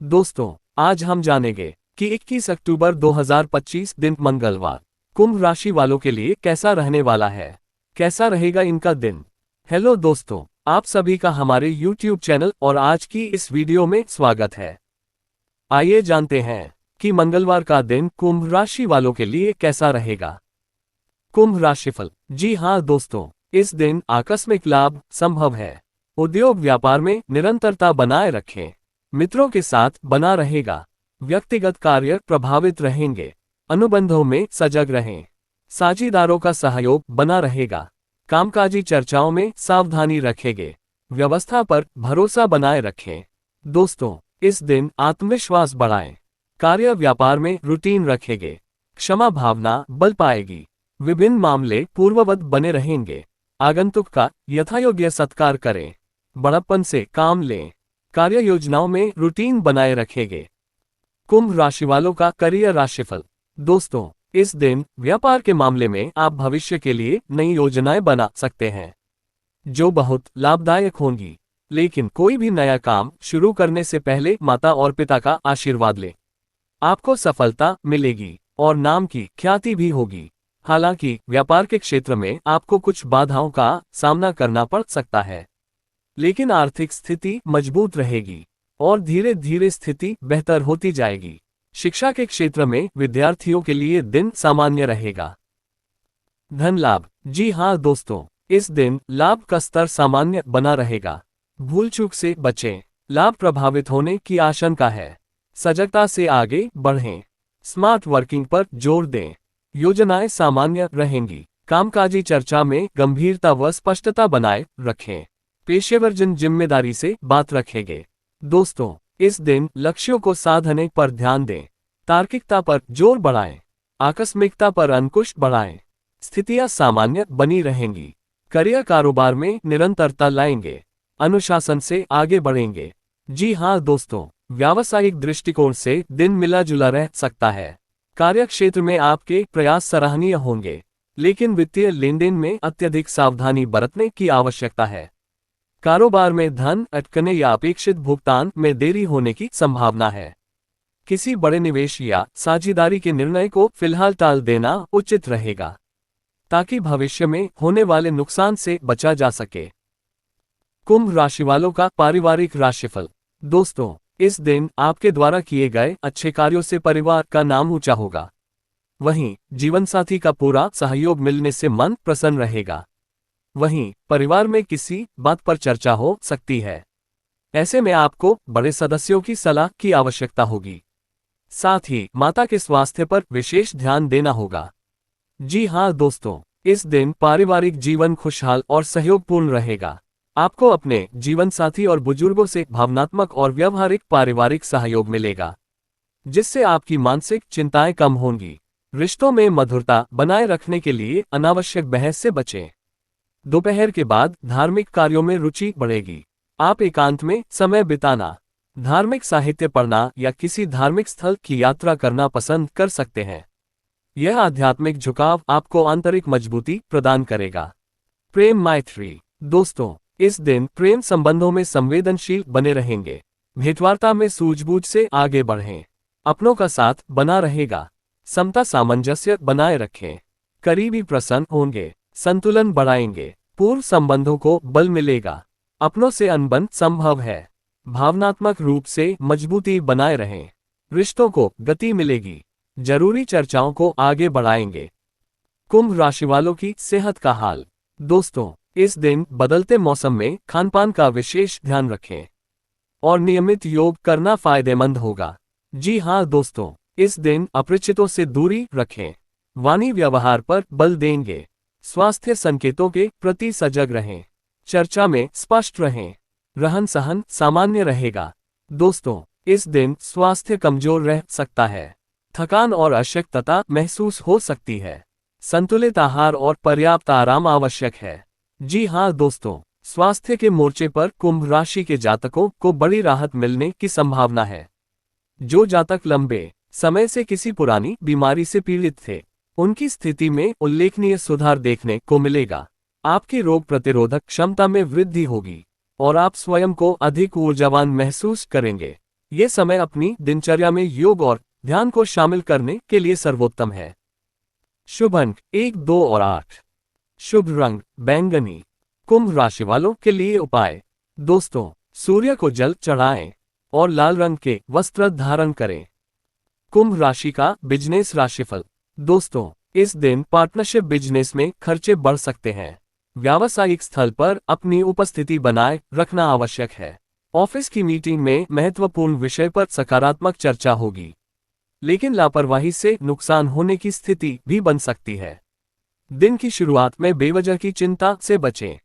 दोस्तों, आज हम जानेंगे कि 21 अक्टूबर 2025 दिन मंगलवार कुंभ राशि वालों के लिए कैसा रहने वाला है। कैसा रहेगा इनका दिन। हेलो दोस्तों, आप सभी का हमारे YouTube चैनल और आज की इस वीडियो में स्वागत है। आइए जानते हैं कि मंगलवार का दिन कुंभ राशि वालों के लिए कैसा रहेगा। कुंभ राशिफल। जी हाँ दोस्तों, इस दिन आकस्मिक लाभ संभव है। उद्योग व्यापार में निरंतरता बनाए रखें। मित्रों के साथ बना रहेगा। व्यक्तिगत कार्य प्रभावित रहेंगे। अनुबंधों में सजग रहें। साझेदारों का सहयोग बना रहेगा। कामकाजी चर्चाओं में सावधानी रखेंगे। व्यवस्था पर भरोसा बनाए रखें। दोस्तों, इस दिन आत्मविश्वास बढ़ाएं। कार्य व्यापार में रूटीन रखेंगे। क्षमा भावना बल पाएगी। विभिन्न मामले पूर्ववत बने रहेंगे। आगंतुक का यथायोग्य सत्कार करें। बड़प्पन से काम लें। कार्य योजनाओं में रूटीन बनाए रखेंगे। कुंभ राशि वालों का करियर राशिफल। दोस्तों, इस दिन व्यापार के मामले में आप भविष्य के लिए नई योजनाएं बना सकते हैं, जो बहुत लाभदायक होंगी। लेकिन कोई भी नया काम शुरू करने से पहले माता और पिता का आशीर्वाद लें। आपको सफलता मिलेगी और नाम की ख्याति भी होगी। हालांकि व्यापार के क्षेत्र में आपको कुछ बाधाओं का सामना करना पड़ सकता है, लेकिन आर्थिक स्थिति मजबूत रहेगी और धीरे धीरे स्थिति बेहतर होती जाएगी। शिक्षा के क्षेत्र में विद्यार्थियों के लिए दिन सामान्य रहेगा। धन लाभ। जी हाँ दोस्तों, इस दिन लाभ का स्तर सामान्य बना रहेगा। भूल चूक से बचें। लाभ प्रभावित होने की आशंका है। सजगता से आगे बढ़ें। स्मार्ट वर्किंग पर जोर दें। योजनाएं सामान्य रहेंगी। कामकाजी चर्चा में गंभीरता व स्पष्टता बनाए रखें। पेशेवर जिम्मेदारी से बात रखेंगे। दोस्तों, इस दिन लक्ष्यों को साधने पर ध्यान दें। तार्किकता पर जोर बढ़ाएं। आकस्मिकता पर अंकुश बढ़ाएं। स्थितियां सामान्य बनी रहेंगी। करियर कारोबार में निरंतरता लाएंगे। अनुशासन से आगे बढ़ेंगे। जी हाँ दोस्तों, व्यावसायिक दृष्टिकोण से दिन मिला जुला रह सकता है। कार्य क्षेत्र में आपके प्रयास सराहनीय होंगे, लेकिन वित्तीय लेनदेन में अत्यधिक सावधानी बरतने की आवश्यकता है। कारोबार में धन अटकने या अपेक्षित भुगतान में देरी होने की संभावना है। किसी बड़े निवेश या साझेदारी के निर्णय को फिलहाल टाल देना उचित रहेगा, ताकि भविष्य में होने वाले नुकसान से बचा जा सके। कुंभ राशि वालों का पारिवारिक राशिफल। दोस्तों, इस दिन आपके द्वारा किए गए अच्छे कार्यों से परिवार का नाम ऊंचा होगा। वहीं जीवनसाथी का पूरा सहयोग मिलने से मन प्रसन्न रहेगा। वहीं परिवार में किसी बात पर चर्चा हो सकती है। ऐसे में आपको बड़े सदस्यों की सलाह की आवश्यकता होगी। साथ ही माता के स्वास्थ्य पर विशेष ध्यान देना होगा। जी हाँ दोस्तों, इस दिन पारिवारिक जीवन खुशहाल और सहयोगपूर्ण रहेगा। आपको अपने जीवन साथी और बुजुर्गों से भावनात्मक और व्यावहारिक पारिवारिक सहयोग मिलेगा, जिससे आपकी मानसिक चिंताएं कम होंगी। रिश्तों में मधुरता बनाए रखने के लिए अनावश्यक बहस से बचें। दोपहर के बाद धार्मिक कार्यों में रुचि बढ़ेगी। आप एकांत में समय बिताना, धार्मिक साहित्य पढ़ना या किसी धार्मिक स्थल की यात्रा करना पसंद कर सकते हैं। यह आध्यात्मिक झुकाव आपको आंतरिक मजबूती प्रदान करेगा। प्रेम मैत्री। दोस्तों, इस दिन प्रेम संबंधों में संवेदनशील बने रहेंगे। भेंटवार्ता में सूझबूझ से आगे बढ़ें। अपनों का साथ बना रहेगा। समता सामंजस्य बनाए रखें। करीबी प्रसन्न होंगे। संतुलन बढ़ाएंगे। पूर्व संबंधों को बल मिलेगा। अपनों से अनबन संभव है। भावनात्मक रूप से मजबूती बनाए रहें। रिश्तों को गति मिलेगी। जरूरी चर्चाओं को आगे बढ़ाएंगे। कुंभ राशि वालों की सेहत का हाल। दोस्तों, इस दिन बदलते मौसम में खानपान का विशेष ध्यान रखें और नियमित योग करना फायदेमंद होगा। जी हाँ दोस्तों, इस दिन अपरिचितों से दूरी रखें। वाणी व्यवहार पर बल देंगे। स्वास्थ्य संकेतों के प्रति सजग रहें। चर्चा में स्पष्ट रहें। रहन सहन सामान्य रहेगा। दोस्तों, इस दिन स्वास्थ्य कमजोर रह सकता है। थकान और अशक्तता महसूस हो सकती है। संतुलित आहार और पर्याप्त आराम आवश्यक है। जी हाँ दोस्तों, स्वास्थ्य के मोर्चे पर कुंभ राशि के जातकों को बड़ी राहत मिलने की संभावना है। जो जातक लंबे समय से किसी पुरानी बीमारी से पीड़ित थे, उनकी स्थिति में उल्लेखनीय सुधार देखने को मिलेगा। आपकी रोग प्रतिरोधक क्षमता में वृद्धि होगी और आप स्वयं को अधिक ऊर्जावान महसूस करेंगे। ये समय अपनी दिनचर्या में योग और ध्यान को शामिल करने के लिए सर्वोत्तम है। शुभ अंक 1, 2 और 8। शुभ रंग बैंगनी। कुंभ राशि वालों के लिए उपाय। दोस्तों, सूर्य को जल चढ़ाएं और लाल रंग के वस्त्र धारण करें। कुंभ राशि का बिजनेस राशिफल। दोस्तों, इस दिन पार्टनरशिप बिजनेस में खर्चे बढ़ सकते हैं। व्यावसायिक स्थल पर अपनी उपस्थिति बनाए रखना आवश्यक है। ऑफिस की मीटिंग में महत्वपूर्ण विषय पर सकारात्मक चर्चा होगी, लेकिन लापरवाही से नुकसान होने की स्थिति भी बन सकती है। दिन की शुरुआत में बेवजह की चिंता से बचें।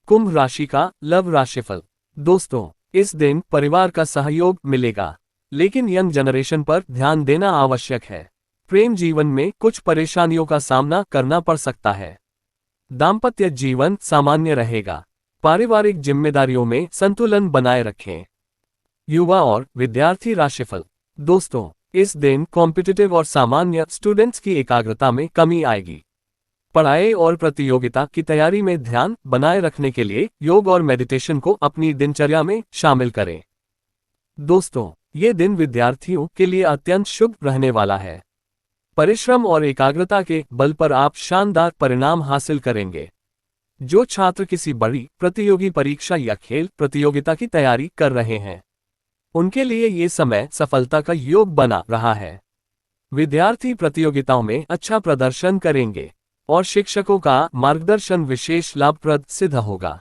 कुंभ राशि का लव राशिफल। दोस्तों, इस दिन परिवार का सहयोग मिलेगा, लेकिन यंग जनरेशन पर ध्यान देना आवश्यक है। प्रेम जीवन में कुछ परेशानियों का सामना करना पड़ सकता है। दाम्पत्य जीवन सामान्य रहेगा। पारिवारिक जिम्मेदारियों में संतुलन बनाए रखें। युवा और विद्यार्थी राशिफल। दोस्तों, इस दिन कॉम्पिटिटिव और सामान्य स्टूडेंट्स की एकाग्रता में कमी आएगी। पढ़ाई और प्रतियोगिता की तैयारी में ध्यान बनाए रखने के लिए योग और मेडिटेशन को अपनी दिनचर्या में शामिल करें। दोस्तों, ये दिन विद्यार्थियों के लिए अत्यंत शुभ रहने वाला है। परिश्रम और एकाग्रता के बल पर आप शानदार परिणाम हासिल करेंगे। जो छात्र किसी बड़ी प्रतियोगी परीक्षा या खेल प्रतियोगिता की तैयारी कर रहे हैं, उनके लिए ये समय सफलता का योग बना रहा है। विद्यार्थी प्रतियोगिताओं में अच्छा प्रदर्शन करेंगे और शिक्षकों का मार्गदर्शन विशेष लाभप्रद सिद्ध होगा।